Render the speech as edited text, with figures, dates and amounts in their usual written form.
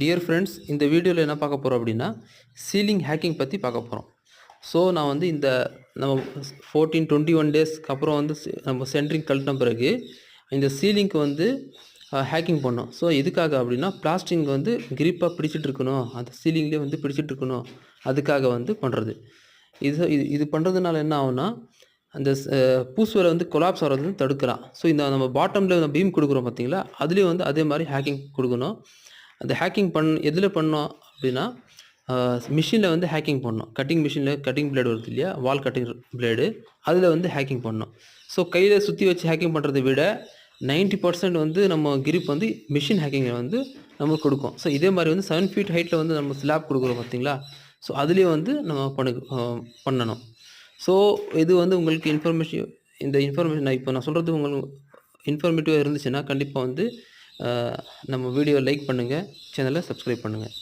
Dear friends, இந்த வீடியோவில் என்ன பார்க்க போகிறோம் அப்படின்னா சீலிங் ஹேக்கிங் பற்றி பார்க்க போகிறோம். ஸோ நான் வந்து இந்த நம்ம 21 டேஸ்க்கு அப்புறம் வந்து நம்ம சென்ட்ரிங் கழட்டின பிறகு இந்த சீலிங்க்கு வந்து ஹேக்கிங் பண்ணோம். ஸோ எதுக்காக அப்படின்னா பிளாஸ்டிக் வந்து கிரிப்பாக பிடிச்சிட்டு இருக்கணும், அந்த சீலிங்லேயே வந்து பிடிச்சிட்டு இருக்கணும், அதுக்காக வந்து பண்ணுறது. இது இது இது பண்ணுறதுனால என்ன ஆகும்னா அந்த பூசுவரை வந்து கொலாப்ஸ் ஆகிறது வந்து தடுக்கலாம். ஸோ இந்த நம்ம பாட்டமில் பீம் கொடுக்குறோம் பார்த்தீங்களா, அதுலேயும் வந்து அதே மாதிரி ஹேக்கிங் கொடுக்கணும். அந்த ஹேக்கிங் எதில் பண்ணோம் அப்படின்னா மிஷினில் வந்து ஹேக்கிங் பண்ணோம். கட்டிங் மிஷினில் கட்டிங் பிளேடு வருது இல்லையா, வால் கட்டிங் பிளேடு, அதில் வந்து ஹேக்கிங் பண்ணோம். ஸோ கையில் சுற்றி வச்சு ஹேக்கிங் பண்ணுறதை விட 90% வந்து நம்ம கிரிப் வந்து மிஷின் ஹேக்கிங்கில் வந்து நமக்கு கொடுக்கும். ஸோ இதே மாதிரி வந்து 7 ஃபீட் ஹைட்டில் வந்து நம்ம ஸ்லாப் கொடுக்குறோம் பார்த்தீங்களா, ஸோ அதுலேயும் வந்து நம்ம பண்ணணும். ஸோ இது வந்து உங்களுக்கு இந்த இன்ஃபர்மேஷன் இப்போ நான் சொல்கிறது உங்களுக்கு இன்ஃபர்மேட்டிவாக இருந்துச்சுன்னா கண்டிப்பாக வந்து நம்ம வீடியோ லைக் பண்ணுங்கள், சேனலை சப்ஸ்கிரைப் பண்ணுங்கள்.